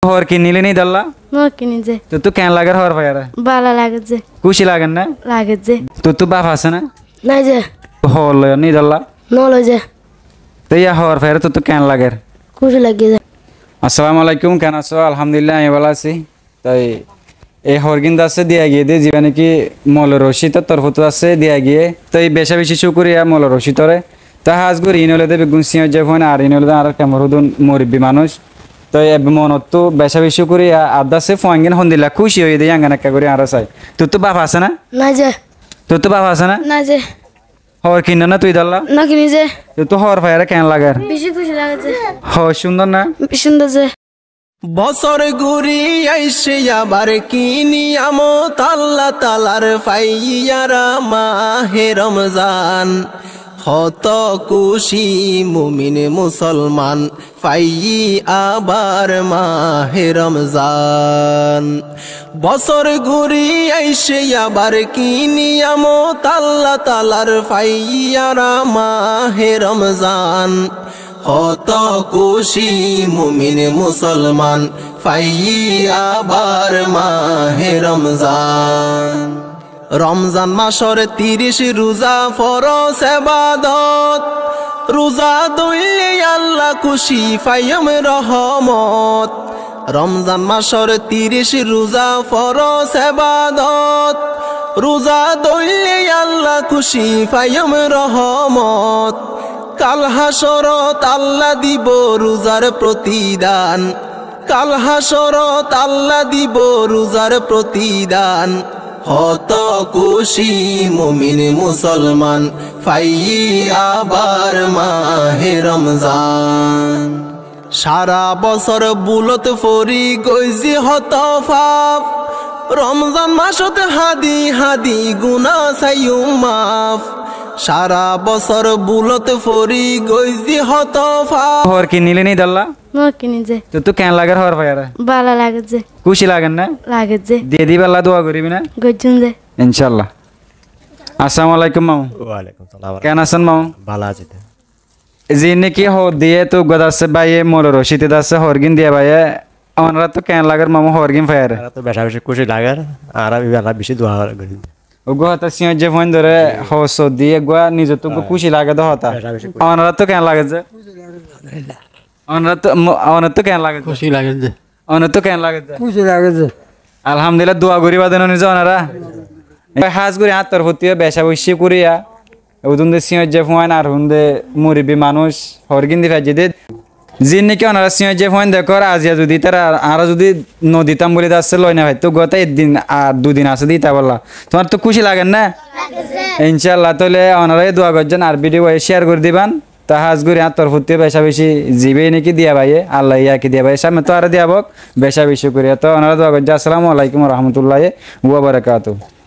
হর কিনিলে নি দল্লা মই কিনি যে তো কেন লাগার হর ভাইয়ারা বালা লাগে যে খুশি লাগেন না লাগে যে তো বাপ আছে না নাই যে হর লয় নি দল্লা নলো যে তো ইয়া হর ভাইয়ারা তো কেন লাগার খুশি লাগে যে। আসসালামু আলাইকুম কেন আছো আলহামদুলিল্লাহ আমি ভালো আছি তাই এই হরগিন দাসে দিয়া গিয়ে দিয়ে জীবা নাকি মল রশিদের তরফত আছে দিয়া গিয়ে তো এই বেশা বেশি শুকুরিয়া মল রশিদরে তা হাজগুর ইনলে দেবে গুনসিও যে ফোন আর ইনলে আর কেমরুদুন মুরব্বী মানুষ তো এ মনত তো বেশা বেশি করিয়া আদাসে ফোয়াঙ্গিন হন্দিলা খুশি হয়ে দিয়ে আঙ্গান একটা করে আর চাই তোর তো বাপ আছে না নাই যে তোর তো বাপ আছে না নাই যে হর কিন না তুই দল্লা না কিনি যে তোর তো হর ভাইয়ারা কেন লাগার বেশি খুশি লাগে যে হর সুন্দর না সুন্দর যে বছর ঘুরি আইসে আবার কি নিয়ামত আল্লাহ তালার ফাইয়ারা মাহে রমজান হত খুশি মুমিন মুসলমান ফাই আবার মাহে রমজান বছর ঘুরি আইসে আবার কি নিয়ামত আল্লাহ তালার ফাইয়ারা মাহে রমজান হত খুশি মুমিন মুসলমান ফাই আবার মাহে রমজান রমজান মাসর 30 রোজা ফরজ ইবাদত রোজা দইলে আল্লাহ খুশি ফাইম রহমত রমজান মাসর 30 রোজা ফরজ ইবাদত রোজা দইলে আল্লাহ খুশি ফাইম রহমত কাল হাসরত আল্লাহ দিব রোজার প্রতিদান কাল হাসরত আল্লাহ দিব রোজার প্রতিদান হত খুশি মুমিন মুসলমান ফাই আবার মাহে রমজান সারা বছর বুলত ফরি গইজি হত ফাপ রমজান মাসত হাদি হাদি গুনাহ সাইয়ুম মাফ সারা বছর বুলত ফরি গইজি হত ফাপ হর কিনিলে নি দল্লা মই কিনি যে তো কেন লাগার হর ভাইয়ারা বালা লাগে যে খুশি লাগেন না লাগে যে দিয়ে দিবে আল্লাহ দোয়া করিবি না গজুন যে ইনশাআল্লাহ আসসালামু আলাইকুম মামু ওয়ালাইকুম সালাম কেন আছেন মামু ভালো আছি তো জি নাকি হো দিয়ে তো গদাসে বাইয়ে মল রশিতে দাসে হরগিন দিয়ে বাইয়ে আমরা তো কেন লাগার মামু হরগিন ফায়ারে এরা তো বেশা বেশি খুশি লাগার আর আমি বেলা বেশি দোয়া করি ওগো হতা সিও যে ফোন ধরে হস দিয়ে গোয়া নিজে তো খুশি লাগে তো হতা আমরা তো কেন লাগে যে আমরা তো কেন লাগে খুশি লাগে যে আমরা তো কেন লাগে যে খুশি লাগে যে আলহামদুলিল্লাহ দোয়া করি বাদেন নিজে ওনারা হাজ করে হাত তরফ দিয়ে বেশা বসে করিয়া ওদুন দে সিও যে ফোন আর হুন্দে মুরব্বী মানুষ হরগিন দি ফাজে দে জিন নাকি ওনারা সিও যে ফোন দেখো আজিয়া যদি তারা আর যদি নদীতাম বলে যাচ্ছে লয় না ভাই তো গত একদিন আর দুদিন আছে দিতা বললা তোমার তো খুশি লাগেন না ইনশাআল্লাহ তাহলে ওনারাই দোয়া করছেন আর ভিডিও শেয়ার করে দিবান তা হাজ করে হাত তরফ দিয়ে বেশা বেশি জিবে নাকি দিয়া ভাইয়ে আল্লাহ ইয়াকে দিয়া ভাই সামনে তো আর দিয়া বক বেশা বেশি করিয়া তো ওনারা দোয়া করছে আসসালামু আলাইকুম রহমতুল্লাহ ওয়া বারাকাতুহু।